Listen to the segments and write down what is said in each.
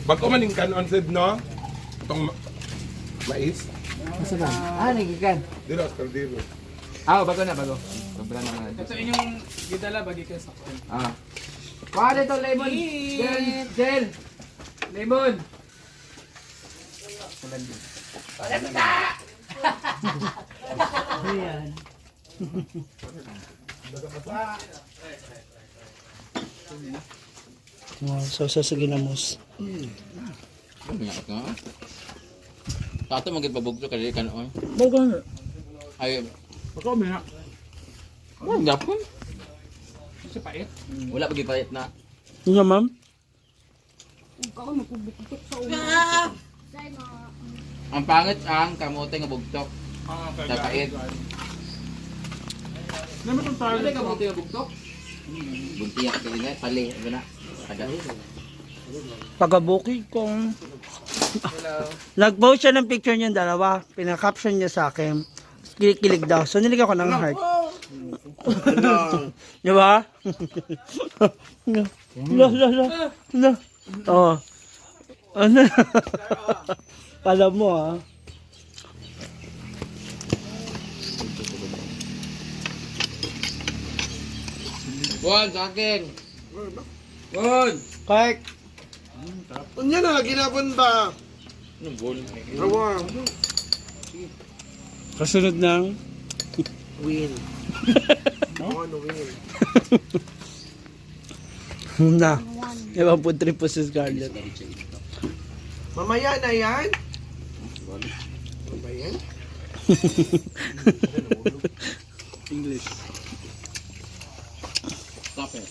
Bago man yung kanon said no? Itong mais. Masa ba? Nagikan. Dilo sa kaldero. Bago na, bago. Sobra naman. Ito inyong gidala bagi kayo sa kuwan. Kuha dito, lemon. Gel. Lemon. Ayan. So sa ginamos. Banyak ka. Tato magit pabugto kali kanon. Bago. Ay, Bako mina. wala pun. Sa pait. Wala pagi payat na. Nga ma'am. Ang pangit ang kamote nga bugtok. Sa pait. Naman tong tayo. Ano kamote nga bugtok? Buntiyak ka din pali, ano na? Ada. Pagabukid kong nag-post siya ng picture niya dalawa. Pinaka-caption niya sa akin. Kilig daw. So niligyan ko ng heart. Di ba? No. Oh. Ano? Alam mo ah. Bon, sa akin. Bon. Kahit Unya na, ginapon ba? Ano bon? Awa. kasunod ng Win. On win. na. Ewan po trip po si Scarlett. Mamaya na yan? Ano ba yan? Stop it.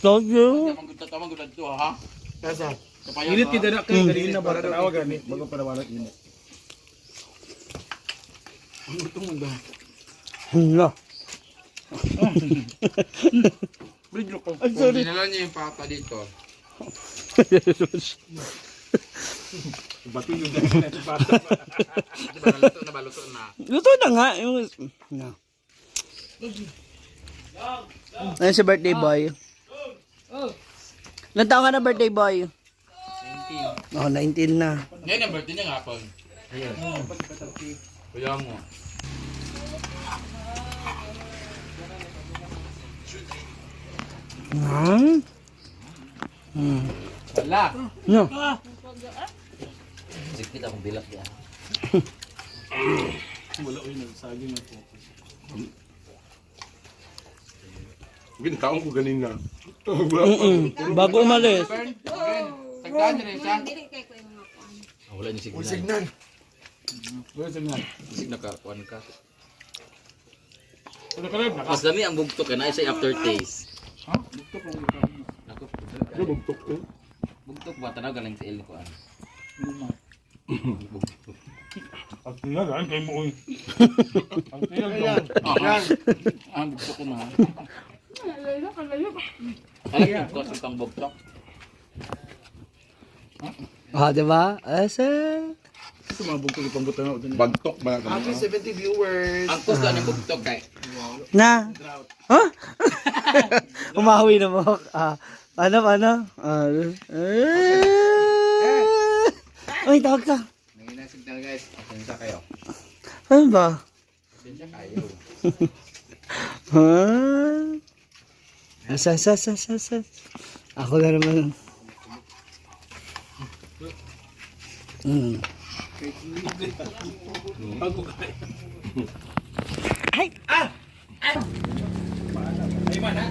Told you. Tamang gud to ha. Kasa? Init kita na kay ganina para tanawa gani bago panawalan init. No. Bridge ko. I'm sorry. Dinala niya yung papa dito. Bato yung ganina sa bata. Nabaluto na. Luto na nga. Yung... No. Ayun si birthday boy. Ilan taon ka na birthday boy? 19. Oh, 19 na. Ngayon ang birthday niya nga po. Ayun. Kaya mo. Wala. No. Sikit akong bilak ya. Wala oy nagsaging na po. Bintaon ko ganina. Bago umalis. Tagdaan rin siya. Wala niya signal. Signal. Wala sa mga. Sig nakakuan ka. Ano ka rin? Mas dami ang bugtok na isa aftertaste. Ha? Dito ko dito. Nako. Ano bugtok ko? Bugtok ba tanaw galing sa il ko an. At nga kay mo oy. Ang tiyan ko. Yan. Ang bugtok ko na. Ay, ko sa kang bugtok. Ah, diba? Asa? Sumabog ko pang buta na udan. Bagtok ba? Happy 70 viewers. Ang gusto ng bugtok kay. Na? Huh? Umawi na mo. Ano? Uy, tawag ka. Nangina signal guys. Pasensya kayo. Ano ba? Pasensya kayo. Huh? Asa. Ako na naman. Ay! Ay man ha.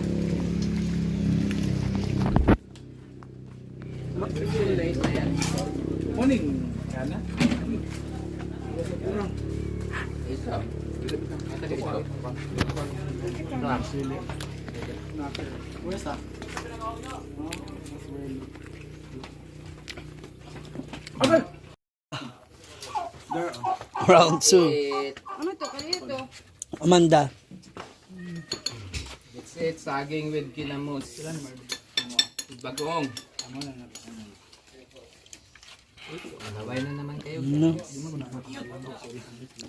Morning. Kana? Isa. Ata dito. Where's that? Round 2. Ano to? Kanito? Amanda. It's it saging with kinamos. Bagong. Alaway na naman kayo. No.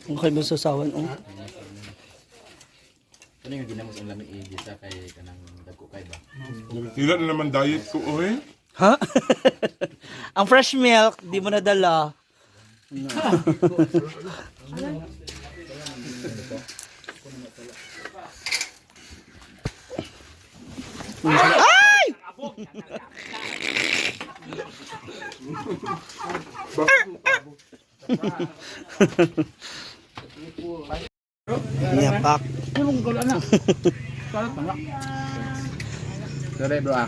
Okay ba sasawan? Oh. Ano yung ginamos ang lami i-gisa kay kanang dagko kay ba? Sila na naman diet ko, oy. Ha? Ang fresh milk, di mo nadala. Ay! Yapak. Dere bro ah.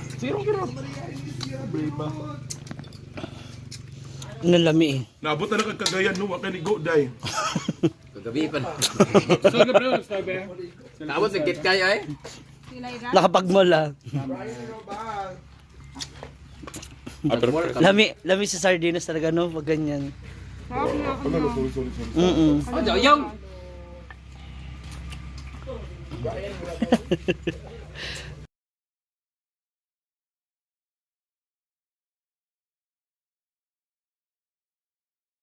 Nalami eh. Naabot na kagayan no, wa kay ni go day. Kagabi pa. Tapos nagkit kayo ay? Kilay ra. Nakapagmula. Lami sa sardinas talaga no, pag ganyan. Sarap na ako na. Mm-mm. Yung